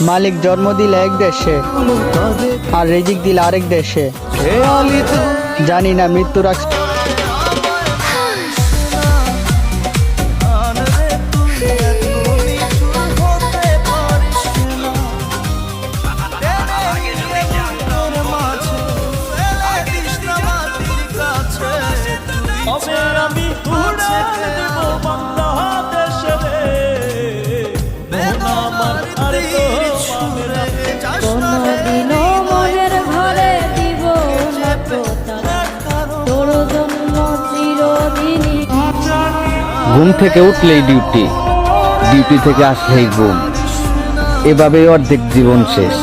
মালিক জন্ম দিলে এক দেশে আর রিজিক দিলে আরেক দেশে, জানি না মৃত্যুর আগ ঘুম থেকে উঠলেই ডিউটি, ডিউটি থেকে আসলেই ঘুম, এভাবেই অর্ধেক জীবন শেষ।